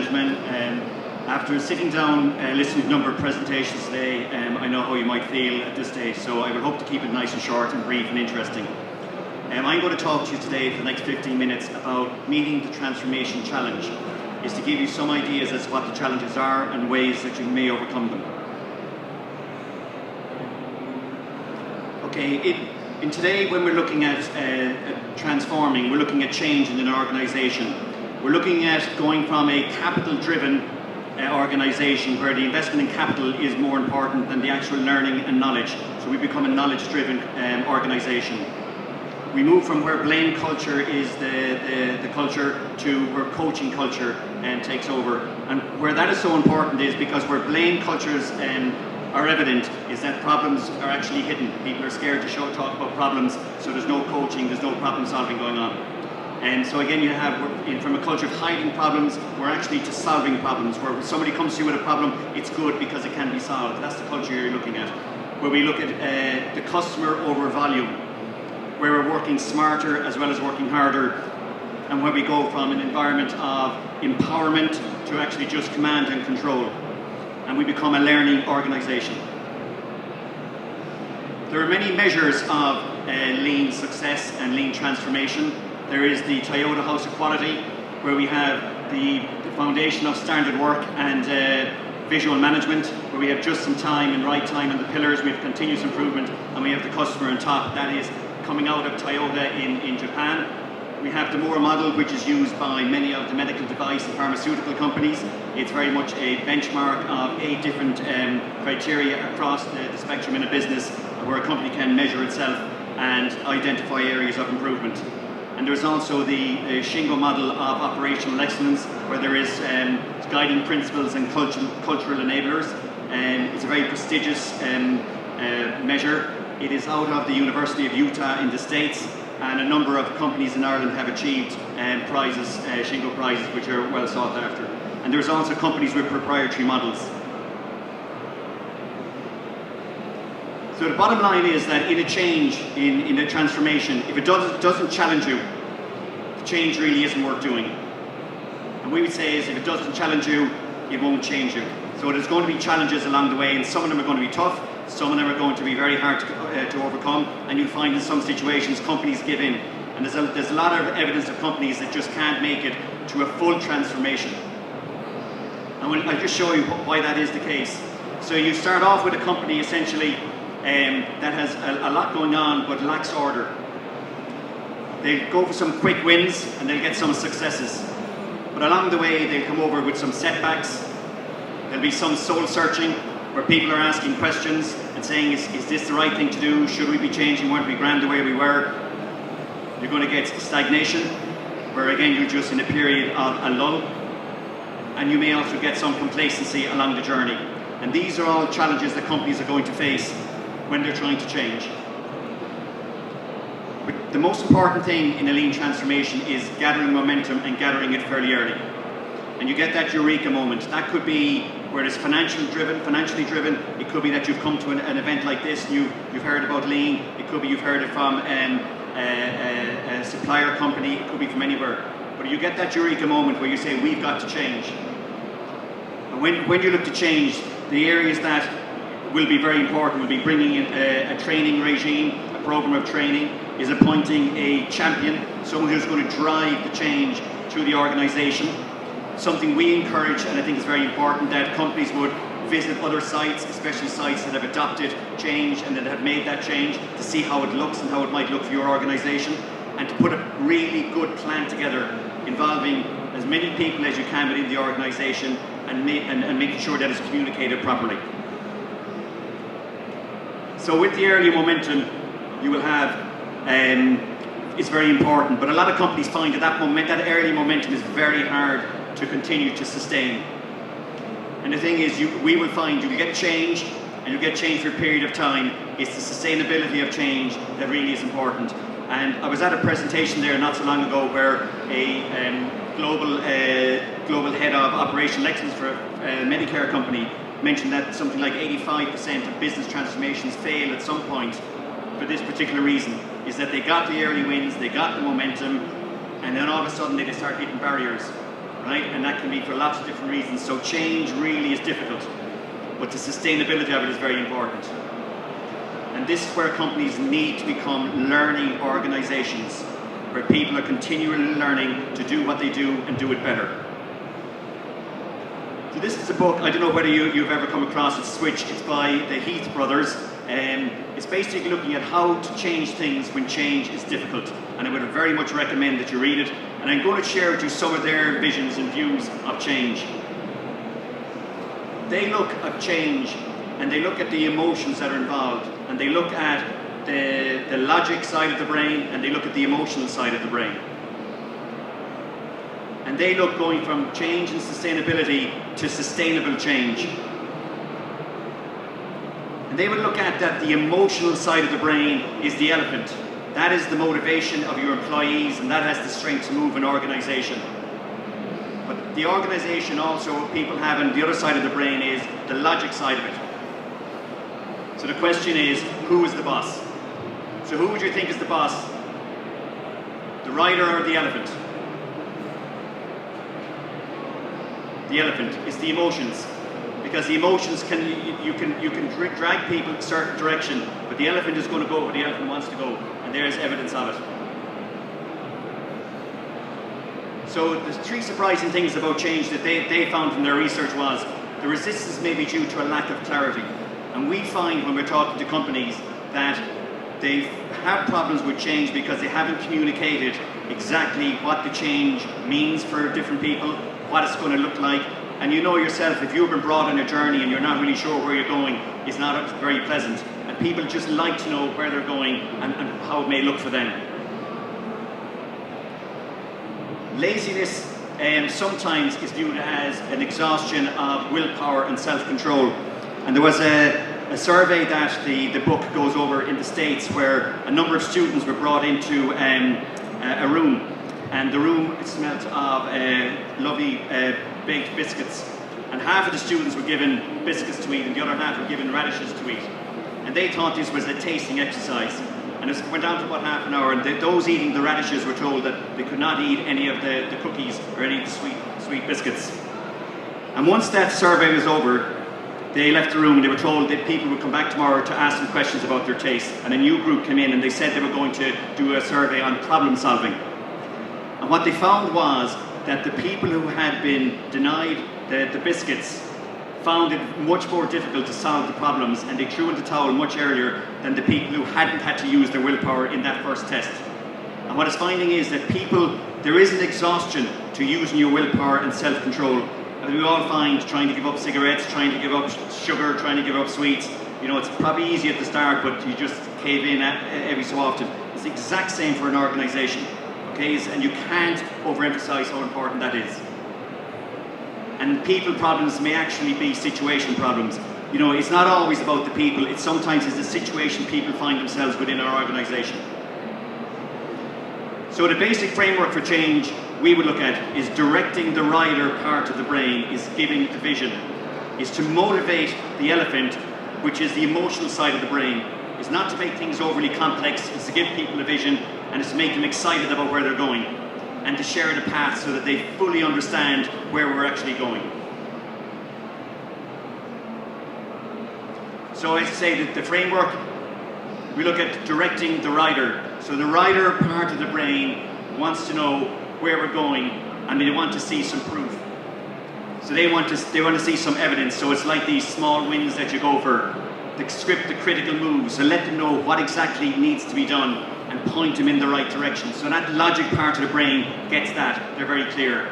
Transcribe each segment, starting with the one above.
gentlemen. After sitting down listening to a number of presentations today, I know how you might feel at this stage, so I would hope to keep it nice and short and brief and interesting. I'm going to talk to you today for the next 15 minutes about meeting the transformation challenge. Is to give you some ideas as to what the challenges are and ways that you may overcome them. Okay, in today when we're looking at transforming, we're looking at change in an organisation. We're looking at going from a capital-driven organisation where the investment in capital is more important than the actual learning and knowledge. So we become a knowledge-driven organisation. We move from where blame culture is the culture to where coaching culture takes over. And where that is so important is because where blame cultures are evident is that problems are actually hidden. People are scared to talk about problems, so there's no coaching, there's no problem solving going on. And so again, you have, from a culture of hiding problems, we're actually to solving problems. Where when somebody comes to you with a problem, it's good because it can be solved. That's the culture you're looking at. Where we look at the customer over volume, where we're working smarter as well as working harder, and where we go from an environment of empowerment to actually just command and control. And we become a learning organisation. There are many measures of lean success and lean transformation. There is the Toyota House of Quality, where we have the foundation of standard work and visual management, where we have just in time and right time and the pillars, we have continuous improvement, and we have the customer on top. That is coming out of Toyota in Japan. We have the Moore model, which is used by many of the medical device and pharmaceutical companies. It's very much a benchmark of 8 different criteria across the spectrum in a business where a company can measure itself and identify areas of improvement. And there's also the Shingo model of operational excellence, where there is guiding principles and cultural enablers. It's a very prestigious measure. It is out of the University of Utah in the States, and a number of companies in Ireland have achieved prizes, Shingo prizes, which are well sought after. And there's also companies with proprietary models. So the bottom line is that in a change, in a transformation, if it doesn't challenge you, the change really isn't worth doing. And we would say is if it doesn't challenge you, it won't change you. So there's going to be challenges along the way, and some of them are going to be tough, some of them are going to be very hard to overcome, and you'll find in some situations companies give in. And there's a lot of evidence of companies that just can't make it to a full transformation. And I'll just show you why that is the case. So you start off with a company essentially that has a lot going on but lacks order. They'll go for some quick wins and they'll get some successes. But along the way they'll come over with some setbacks. There'll be some soul searching where people are asking questions and saying, is this the right thing to do? Should we be changing? Weren't we grand the way we were? You're going to get stagnation, where again you're just in a period of a lull. And you may also get some complacency along the journey. And these are all challenges that companies are going to face when they're trying to change. But the most important thing in a lean transformation is gathering momentum and gathering it fairly early. And you get that eureka moment. That could be where it's financially driven. It could be that you've come to an event like this and you've heard about lean. It could be you've heard it from a supplier company. It could be from anywhere. But you get that eureka moment where you say, we've got to change. And when you look to change, the areas that will be very important will be bringing in a training regime, a program of training, is appointing a champion, someone who's going to drive the change through the organisation. Something we encourage, and I think is very important, that companies would visit other sites, especially sites that have adopted change and that have made that change, to see how it looks and how it might look for your organisation, and to put a really good plan together involving as many people as you can within the organisation and making sure that it's communicated properly. So with the early momentum you will have, it's very important, but a lot of companies find that early momentum is very hard to continue to sustain. And the thing is, we will find you get change, and you get change for a period of time. It's the sustainability of change that really is important. And I was at a presentation there not so long ago where a global head of operational excellence for a Medicare company mentioned that something like 85% of business transformations fail at some point for this particular reason, is that they got the early wins, they got the momentum, and then all of a sudden they start hitting barriers. right? And that can be for lots of different reasons. So change really is difficult, but the sustainability of it is very important. And this is where companies need to become learning organizations, where people are continually learning to do what they do and do it better. So this is a book, I don't know whether you've ever come across it, Switch. It's by the Heath brothers. It's basically looking at how to change things when change is difficult. And I would very much recommend that you read it. And I'm going to share with you some of their visions and views of change. They look at change and they look at the emotions that are involved. And they look at the logic side of the brain and they look at the emotional side of the brain. And they look going from change and sustainability to sustainable change. And they would look at that the emotional side of the brain is the elephant. That is the motivation of your employees, and that has the strength to move an organization. But the organization also, people have, and the other side of the brain is the logic side of it. So the question is, who is the boss? So who would you think is the boss? The rider or the elephant? The elephant is the emotions, because the emotions you can drag people in a certain direction, but the elephant is going to go where the elephant wants to go, and there is evidence of it. So the three surprising things about change that they found from their research was the resistance may be due to a lack of clarity, and we find when we're talking to companies that they have problems with change because they haven't communicated exactly what the change means for different people, what it's going to look like. And you know yourself, if you've been brought on a journey and you're not really sure where you're going, it's not very pleasant. And people just like to know where they're going and how it may look for them. Laziness sometimes is viewed as an exhaustion of willpower and self-control. And there was a survey that the book goes over in the States where a number of students were brought into a room. And the room smelt of lovely baked biscuits. And half of the students were given biscuits to eat and the other half were given radishes to eat. And they thought this was a tasting exercise. And it went down to about half an hour, and those eating the radishes were told that they could not eat any of the cookies or any of the sweet biscuits. And once that survey was over, they left the room and they were told that people would come back tomorrow to ask them questions about their taste. And a new group came in and they said they were going to do a survey on problem solving. And what they found was that the people who had been denied the biscuits found it much more difficult to solve the problems, and they threw in the towel much earlier than the people who hadn't had to use their willpower in that first test. And what it's finding is that there is an exhaustion to using your willpower and self-control. And we all find trying to give up cigarettes, trying to give up sugar, trying to give up sweets. You know, it's probably easy at the start, but you just cave in every so often. It's the exact same for an organization. And you can't overemphasize how important that is. And people problems may actually be situation problems. You know, it's not always about the people, it sometimes is the situation people find themselves within our organization. So the basic framework for change we would look at is directing the rider part of the brain, is giving the vision, is to motivate the elephant, which is the emotional side of the brain. It's not to make things overly complex, it's to give people a vision, and it's to make them excited about where they're going, and to share the path so that they fully understand where we're actually going. So as I say, that the framework, we look at directing the rider. So the rider part of the brain wants to know where we're going, and they want to see some proof. So they want to see some evidence. So it's like these small wins that you go for. The script, the critical moves, so let them know what exactly needs to be done and point them in the right direction. So that logic part of the brain gets that, they're very clear.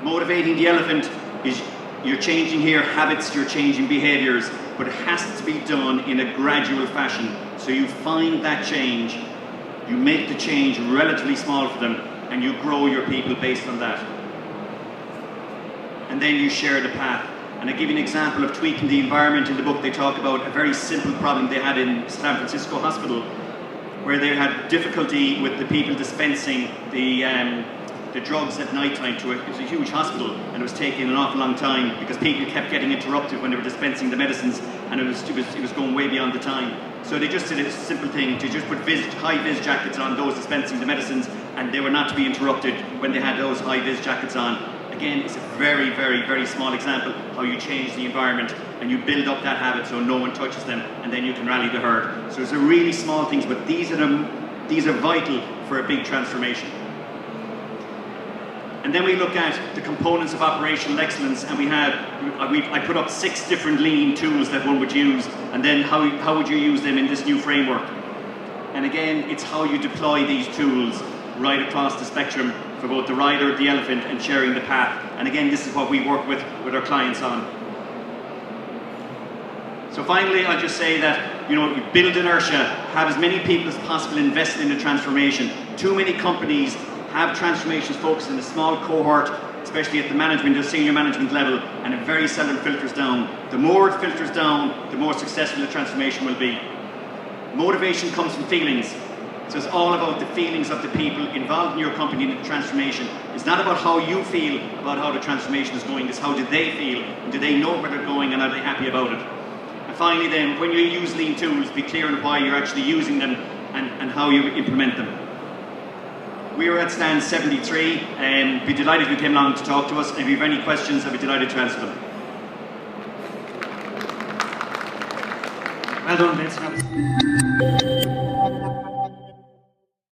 Motivating the elephant is you're changing here habits, you're changing behaviors, but it has to be done in a gradual fashion. So you find that change, you make the change relatively small for them, and you grow your people based on that. And then you share the path. And I give you an example of tweaking the environment. In the book they talk about a very simple problem they had in San Francisco hospital, where they had difficulty with the people dispensing the drugs at night time to it. It was a huge hospital and it was taking an awful long time because people kept getting interrupted when they were dispensing the medicines and it was going way beyond the time. So they just did a simple thing to just put high-vis jackets on those dispensing the medicines, and they were not to be interrupted when they had those high-vis jackets on. Again, it's a very, very, very small example how you change the environment and you build up that habit so no one touches them, and then you can rally the herd. So it's a really small things, but these are vital for a big transformation. And then we look at the components of operational excellence, and I put up 6 different lean tools that one would use, and then how would you use them in this new framework? And again, it's how you deploy these tools right across the spectrum for both the rider, the elephant, and sharing the path. And again, this is what we work with our clients on. So finally, I'll just say that, build inertia, have as many people as possible invested in the transformation. Too many companies have transformations focused in a small cohort, especially at the management, the senior management level, and it very seldom filters down. The more it filters down, the more successful the transformation will be. Motivation comes from feelings. So it's all about the feelings of the people involved in your company in the transformation. It's not about how you feel about how the transformation is going, it's how do they feel, and do they know where they're going, and are they happy about it? And finally then, when you use lean tools, be clear on why you're actually using them and how you implement them. We are at stand 73, and be delighted if you came along to talk to us. And if you have any questions, I'd be delighted to answer them. Well done, Vincent.